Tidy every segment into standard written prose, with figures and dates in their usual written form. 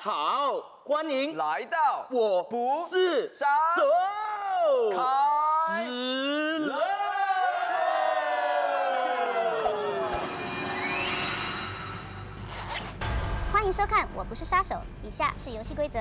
好，欢迎来到我不是杀手，开始了。欢迎收看《我不是杀手》，以下是游戏规则。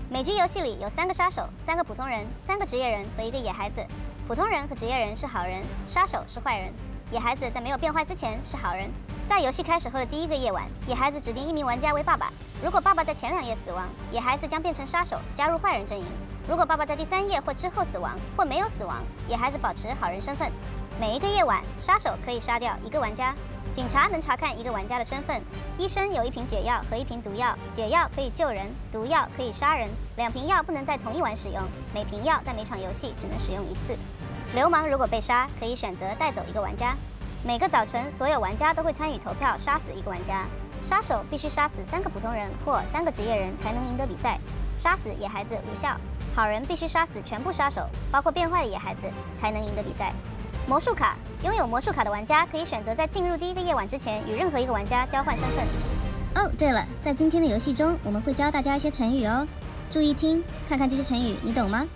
每局游戏里有3个杀手、3个普通人、3个职业人和1个野孩子。普通人和职业人是好人，杀手是坏人。野孩子在没有变坏之前是好人。在游戏开始后的第1个夜晚，野孩子指定1名玩家为爸爸。如果爸爸在前2夜死亡，野孩子将变成杀手，加入坏人阵营。如果爸爸在第3夜或之后死亡，或没有死亡，野孩子保持好人身份。每1个夜晚，杀手可以杀掉1个玩家。警察能查看1个玩家的身份。医生有1瓶解药和1瓶毒药，解药可以救人，毒药可以杀人。2瓶药不能在同一晚使用，每瓶药在每场游戏只能使用1次。流氓如果被杀，可以选择带走1个玩家。每个早晨，所有玩家都会参与投票杀死1个玩家。杀手必须杀死3个普通人或3个职业人才能赢得比赛。杀死野孩子无效。好人必须杀死全部杀手，包括变坏的野孩子，才能赢得比赛。魔术卡，拥有魔术卡的玩家可以选择在进入第1个夜晚之前与任何1个玩家交换身份。哦，对了，在今天的游戏中，我们会教大家一些成语哦，注意听，看看这些成语你懂吗？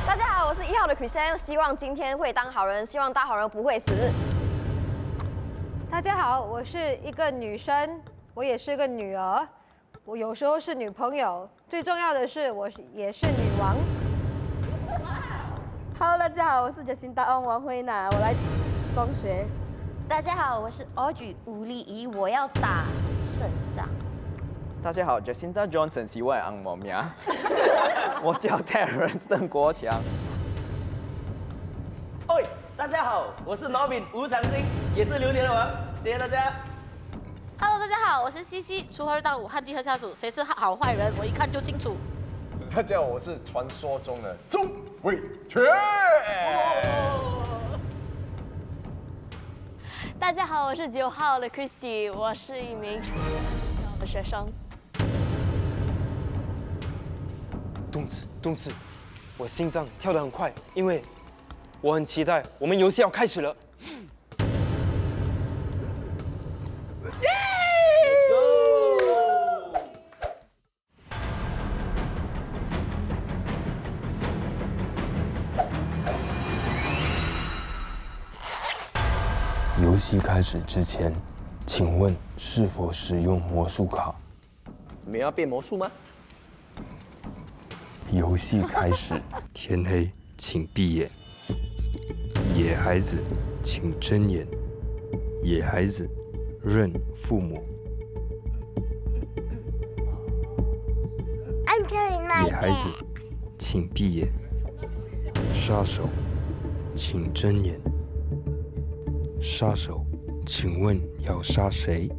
大家好，我是1号的 Kristen， 希望今天会当好人，希望当好人不会死。大家好，我是一个女生，我也是个女儿，我有时候是女朋友，最重要的是我也是女王。Hello， 大家好，我是Jacinta王慧娜，我来中学。大家好，我是 Audrey 吴丽怡，我要打胜仗。大家好 ，Jacinta Johnson 是我的红毛名，我叫 Terence 邓国强。喂，大家好，我是 Novin 吴长兴，也是榴莲王，谢谢大家。Hello， 大家好，我是西西，初2到5汉地和下属，谁是好坏人，我一看就清楚。大家好，我是传说中的钟伟权。大家好，我是9号的 Christy， 我是一名学生。动次，我心脏跳得很快，因为我很期待我们游戏要开始了。游戏开始之前，请问是否使用魔术卡？你们要变魔术吗？游戏开始，天黑请闭眼。野孩子请睁眼。野孩子认父母。野孩子请闭眼。杀手请睁眼。杀手，请问要杀谁？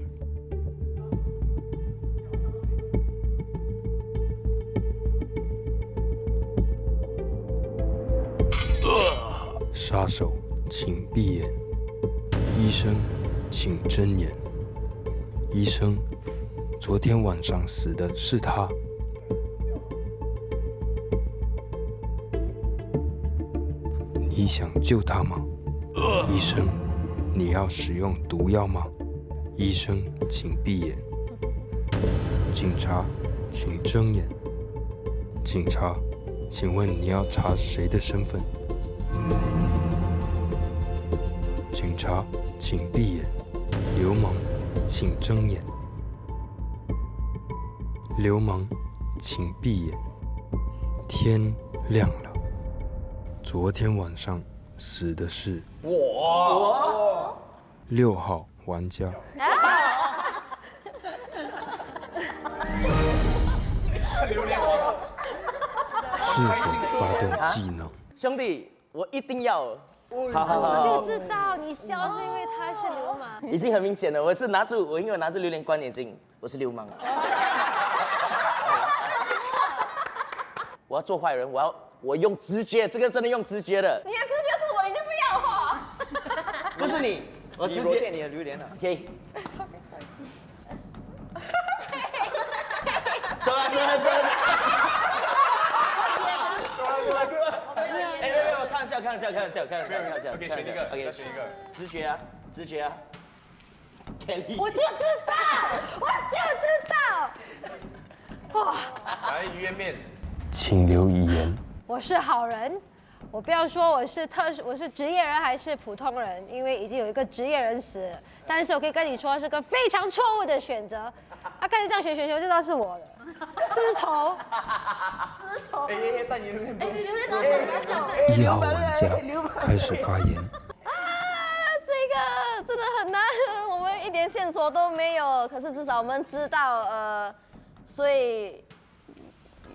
杀手，请闭眼。医生，请睁眼。医生，昨天晚上死的是他。你想救他吗？医生。你要使用毒药吗？医生，请闭眼。警察，请睁眼。警察，请问你要查谁的身份？警察，请闭眼。流氓，请睁眼。流氓，请闭眼。天亮了。昨天晚上死的是我。6号玩家。是否发动技能？兄弟，我一定要。好，我就知道你笑是因为他是流氓。已经很明显了，我因为我拿着榴莲关眼睛，我是流氓。我要做坏人，我用直觉，这个真的用直觉的。你的直觉是我，你就不要哈。不是你，我直觉你的榴莲了。OK。走了。哎，开玩笑。OK，选一个，直觉啊。Kelly。我就知道，我就知道。哇！来鱼圆面，请留遗言。我是好人，我不要说我是职业人还是普通人，因为已经有一个职业人死了。但是我可以跟你说，是个非常错误的选择。他看你这样选，就知道是我了。丝绸。但你1号玩家开始发言。这个真的很难，我们一点线索都没有。可是至少我们知道，所以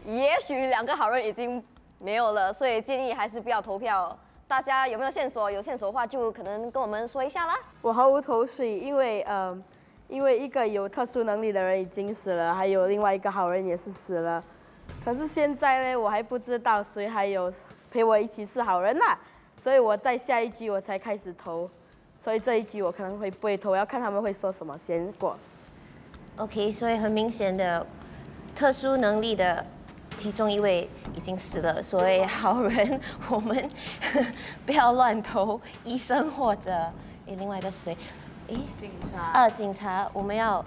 也许2个好人已经没有了，所以建议还是不要投票。大家有没有线索？有线索的话，就可能跟我们说一下啦。我毫无头绪，因为一个有特殊能力的人已经死了，还有另外一个好人也是死了。可是现在呢，我还不知道谁还有陪我一起是好人啦，所以我在下一局我才开始投，所以这一局我可能会不会投，要看他们会说什么先过。OK， 所以很明显的，特殊能力的其中一位已经死了，所以好人我们不要乱投医生或者另外一个是谁？警察，我们要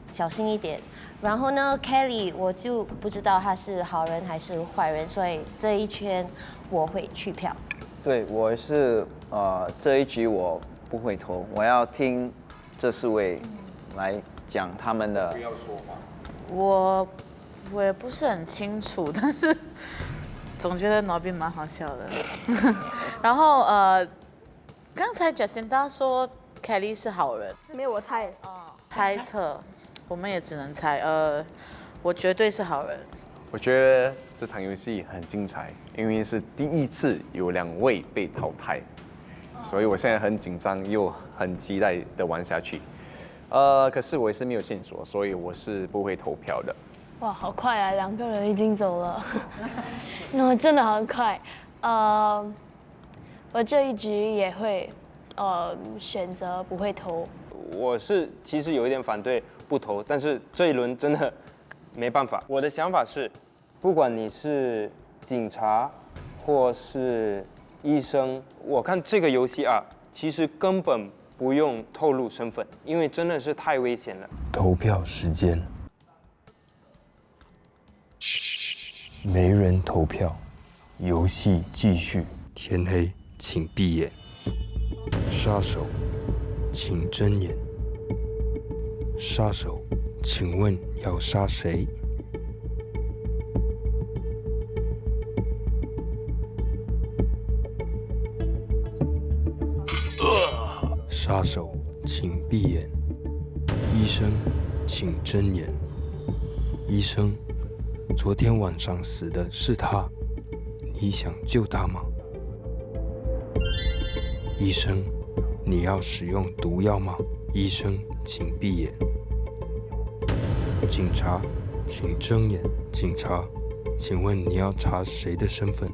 小心一点。然后呢 ，Kelly 我就不知道他是好人还是坏人，所以这一圈我会去票。对，我是这一局我不会投，我要听这4位来讲他们的。不要说话。我也不是很清楚，但是总觉得 Nobin 蛮好笑的。然后刚才 Jacinda 说 Kelly 是好人，没有我猜。猜测，我们也只能猜。我绝对是好人。我觉得这场游戏很精彩，因为是第一次有2位被淘汰，所以我现在很紧张又很期待的玩下去。可是我也是没有线索，所以我是不会投票的。哇，好快啊！2个人已经走了，那真的很快。我这一局也会选择不会投。我是其实有一点反对不投，但是这一轮真的没办法。我的想法是，不管你是警察或是医生，我看这个游戏啊，其实根本不用透露身份，因为真的是太危险了。投票时间，没人投票，游戏继续。天黑，请闭眼。杀手，请睁眼。杀手，请问要杀谁？杀手，请闭眼。医生，请睁眼。医生，昨天晚上死的是他，你想救他吗？医生，你要使用毒药吗？医生，请闭眼。警察，请睁眼。警察，请问你要查谁的身份？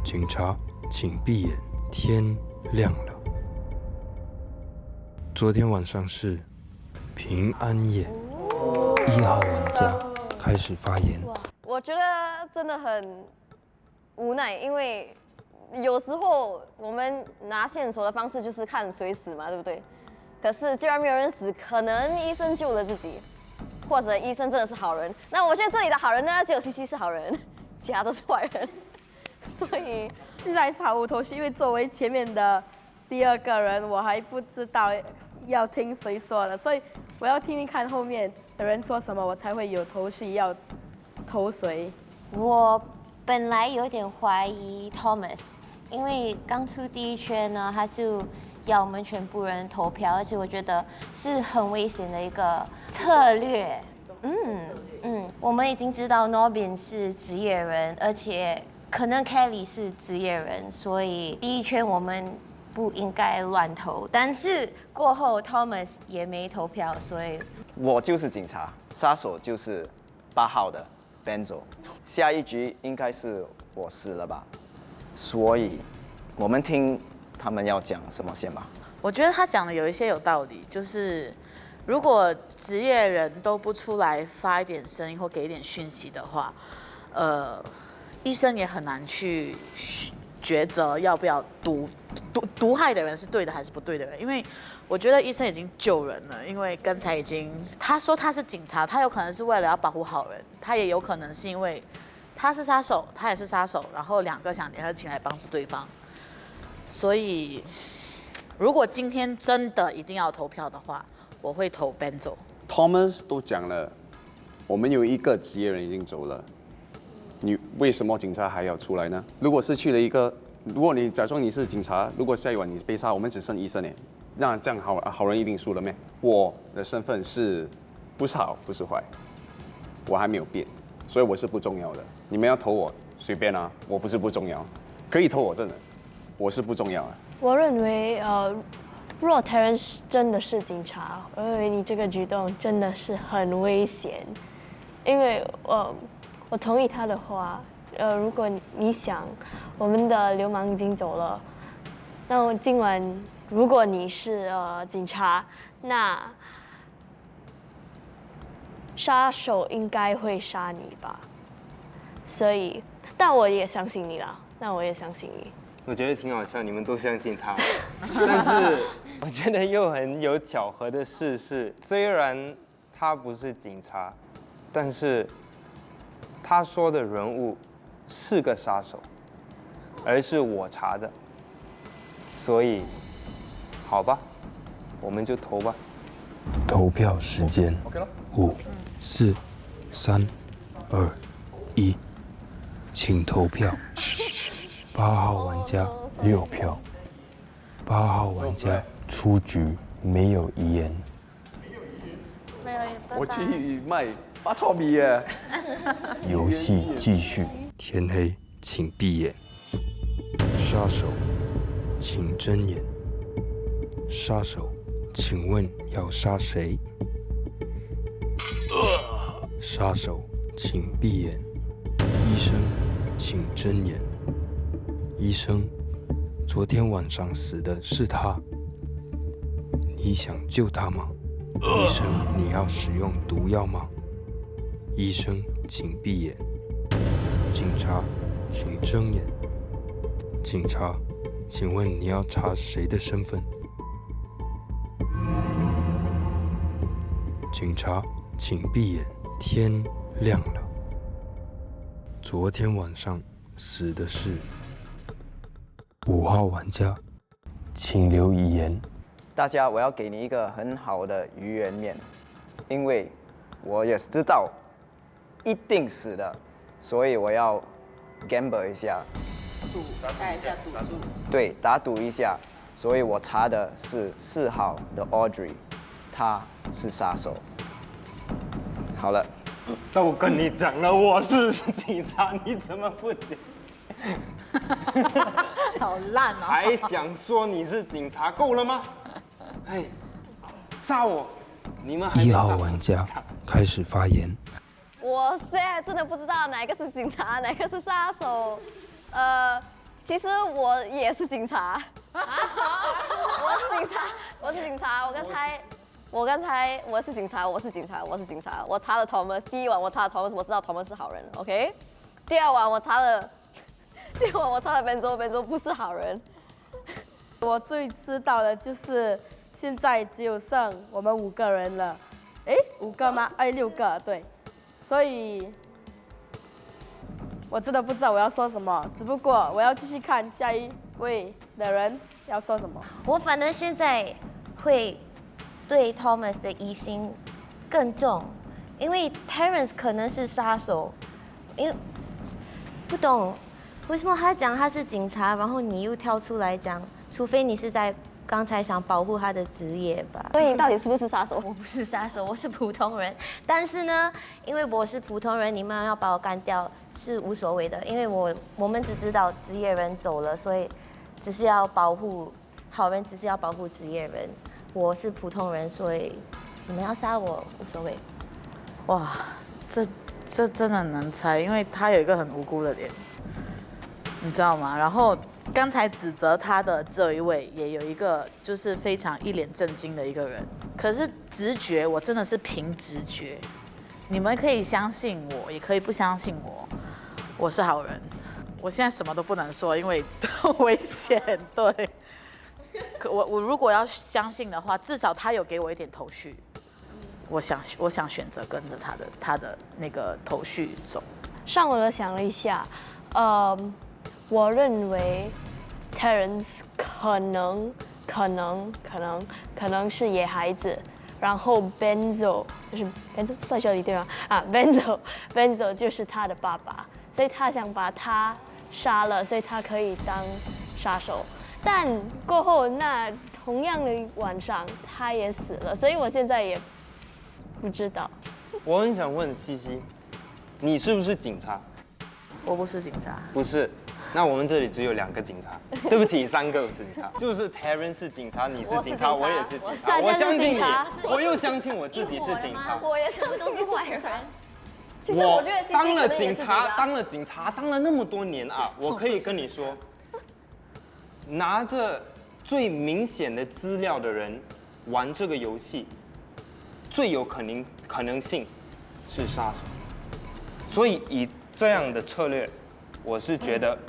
警察，请闭眼。天亮了。昨天晚上是平安夜。1号玩家开始发言。我觉得真的很无奈，因为有时候我们拿线索的方式就是看谁死嘛，对不对？可是既然没有人死，可能医生救了自己，或者医生真的是好人。那我觉得这里的好人呢，只有西西是好人，其他都是坏人。所以现在还是毫无头绪，因为作为前面的第2个人，我还不知道要听谁说的，所以我要听听看后面的人说什么，我才会有头绪要投谁。我本来有点怀疑 Thomas， 因为刚出第1圈呢，他就要我们全部人投票，而且我觉得是很危险的一个策略。我们已经知道 Nobin 是职业人，而且可能 Kelly 是职业人，所以第1圈我们不应该乱投。但是过后 Thomas 也没投票，所以我就是警察，杀手就是8号的 Benzo。下一局应该是我死了吧，所以我们听他们要讲什么先吧。我觉得他讲的有一些有道理，就是如果职业人都不出来发一点声音或给一点讯息的话，医生也很难去抉择要不要毒害的人是对的还是不对的人？因为我觉得医生已经救人了，因为刚才已经他说他是警察，他有可能是为了要保护好人，他也有可能是因为他是杀手，他也是杀手，然后两个想联合起来帮助对方。所以，如果今天真的一定要投票的话，我会投 Benzo。Thomas 都讲了，我们有一个职业人已经走了，你为什么警察还要出来呢？如果失去了一个，如果你假装你是警察，如果下一晚你被杀，我们只剩医生哎，那这样好人一定输了咩？我的身份不是好不是坏，我还没有变，所以我是不重要的。你们要投我随便啊，我不是不重要，可以投我真的。我是不重要啊。我认为如果 Terence 真的是警察，我认为你这个举动真的是很危险，因为我同意他的话，如果你想我们的流氓已经走了，那今晚如果你是警察，那杀手应该会杀你吧？所以，但我也相信你啦，那我也相信你。我觉得挺好笑，你们都相信他。但是我觉得又很有巧合的事是，虽然他不是警察，但是他说的人物是个杀手，而是我查的，所以好吧，我们就投吧。投票时间，5、4、3、2、1，请投票。8号玩家6票，8号玩家出局，没有遗言。我去卖发臭米耶！游戏继续，天黑请闭眼，杀手请睁眼。杀手，请问要杀谁？杀手请闭眼，医生请睁眼。医生，昨天晚上死的是他，你想救他吗？医生，你要使用毒药吗？医生，请闭眼。警察，请睁眼。警察，请问你要查谁的身份？警察，请闭眼。天亮了。昨天晚上死的是5号玩家，请留遗言。大家，我要给你一个很好的鱼圆面，因为我也知道一定死的，所以我要 gamble 一下，打一下赌注。对，打赌一下，所以我查的是4号的 Audrey， 他是杀手。好了，都跟你讲了我是警察，你怎么不讲？好烂哦！还想说你是警察，够了吗？哎，杀我！你们还1号玩家开始发言。我现在真的不知道哪个是警察，哪个是杀手。其实我也是警察。我是警察，我是警察。我是警察，我是警察，我是警察。我查了 Thomas， 第一晚我查了 Thomas， 我知道 Thomas 是好人 ，OK。第二晚我查了 Benzo 不是好人。我最知道的就是现在只有剩我们5个人了，哎，5个吗？6个，对。所以，我真的不知道我要说什么，只不过我要继续看下一位的人要说什么。我反正现在会对 Thomas 的疑心更重，因为 Terence 可能是杀手，因为不懂为什么他讲他是警察，然后你又跳出来讲，除非你是在刚才想保护他的职业吧。所以你到底是不是杀手？我不是杀手，我是普通人。但是呢，因为我是普通人，你们要把我干掉是无所谓的，因为我们只知道职业人走了，所以只是要保护好人，只是要保护职业人。我是普通人，所以你们要杀我无所谓。哇，这真的难猜，因为他有一个很无辜的脸，你知道吗？然后刚才指责他的这一位也有一个就是非常一脸震惊的一个人。可是直觉，我真的是凭直觉，你们可以相信我，也可以不相信我，我是好人。我现在什么都不能说，因为危险。对，可我如果要相信的话，至少他有给我一点头绪。我想选择跟着他的那个头绪走。上网的想了一下，我认为 Terence 可能是野孩子，然后 Benzo 就是 Benzo 在这里对吗？啊 ，Benzo 就是他的爸爸，所以他想把他杀了，所以他可以当杀手。但过后那同样的晚上他也死了，所以我现在也不知道。我很想问西西，你是不是警察？我不是警察。不是。那我们这里只有2个警察，对不起，3个警察，就是 Terence 是警察，你是警察，我也是警察，我相信你，我又相信我自己是警察。我也是，都是坏人。其实我我觉得当了警察，当了那么多年啊，我可以跟你说，拿着最明显的资料的人玩这个游戏，最有可能性是杀手。所以以这样的策略，我是觉得。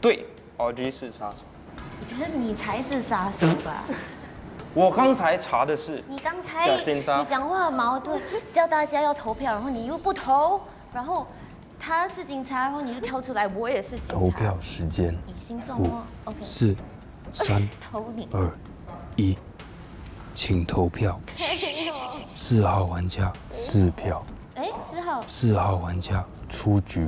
对 ，Audrey 是杀手。我觉得你才是杀手吧？我刚才查的是。你刚才你讲话很矛盾，叫大家要投票，然后你又不投，然后他是警察，然后你就跳出来，我也是警察。投票时间5、4、3、2、1，请投票。4号玩家4票。哎，4号。4号玩家出局，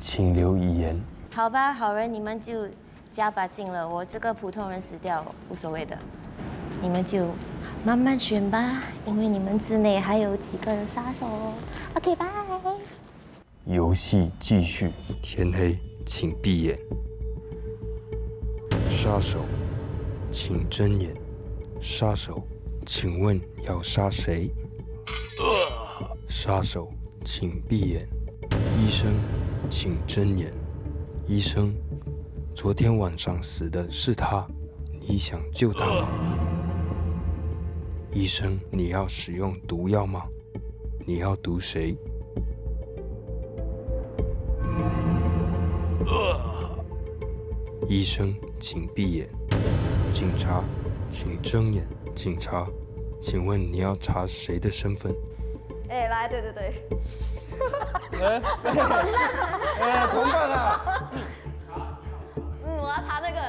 请留遗言。好吧，好人，你们就加把劲了。我这个普通人死掉无所谓的，你们就慢慢选吧，因为你们之内还有几个人杀手哦。OK， 拜。游戏继续。天黑，请闭眼。杀手，请睁眼。杀手，请问要杀谁？杀手，请闭眼。医生，请睁眼。医生，昨天晚上死的是他，你想救他吗？医生，你要使用毒药吗？你要毒谁？医生，请闭眼。警察，请睁眼。警察，请问你要查谁的身份？哎，来，对。同伴啊！我要查这个。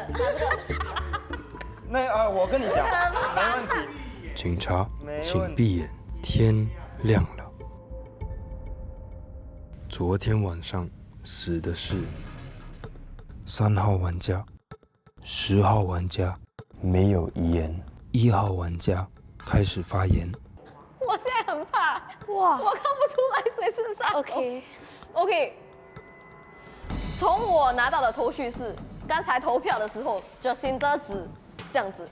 那我跟你讲，没问题。警察，请闭眼。天亮了。昨天晚上死的是3号玩家、10号玩家，没有遗言。1号玩家开始发言。我现在很怕，哇，我看不出来谁是杀手。OK， 从我拿到的头绪是，刚才投票的时候，Jacinda指这样子，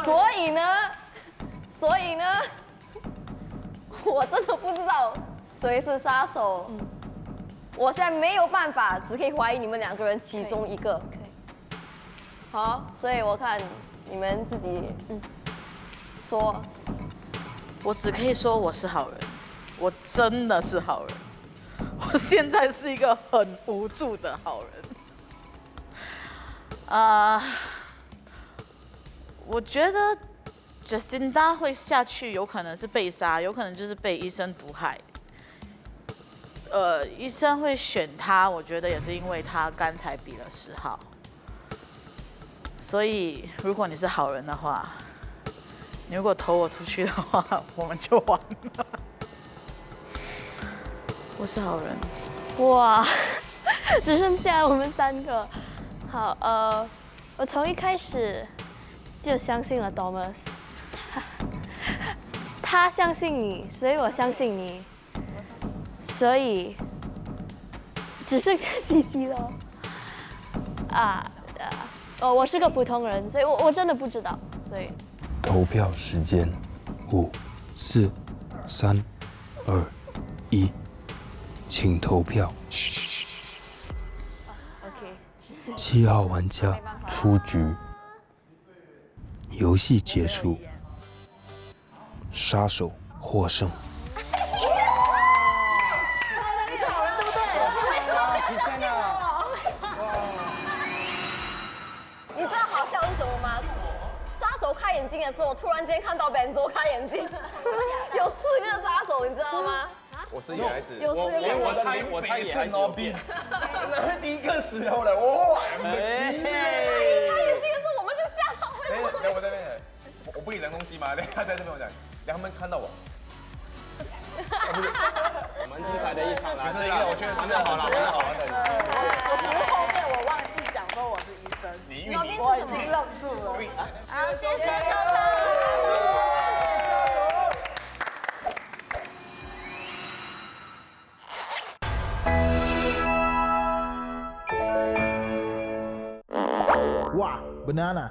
所以呢，我真的不知道谁是杀手。我现在没有办法，只可以怀疑你们2个人其中一个。好，所以我看你们自己说。我只可以说我是好人，我真的是好人。我现在是一个很无助的好人。我觉得 Jacinda 会下去，有可能是被杀，有可能就是被医生毒害。医生会选他，我觉得也是因为他刚才比了10号。所以，如果你是好人的话，你如果投我出去的话，我们就完了。我是好人。哇，只剩下我们3个。好，我从一开始就相信了 Thomas， 他相信你，所以我相信你，所以只剩下西西了。我是个普通人，所以我真的不知道，所以。投票时间5、4、3、2、1，请投票。7号玩家出局，游戏结束，杀手获胜。你知道好笑是什么吗？眼睛的时候，我突然间看到 Benzo 开眼睛，有4个杀手，你知道吗？我是野孩子，有4个连我的我猜也是 Nobin，哪会第一个死了的？哇！他一开眼睛的时候，我们就吓到。等我这边，我不理量东西嘛，他在这边我讲，让他们看到我。蛮精彩的一场啦，是一个我觉得真的好玩的。我其实后面我忘记讲说我是医生，我已经愣住了。好，谢谢小特。Wah, banana.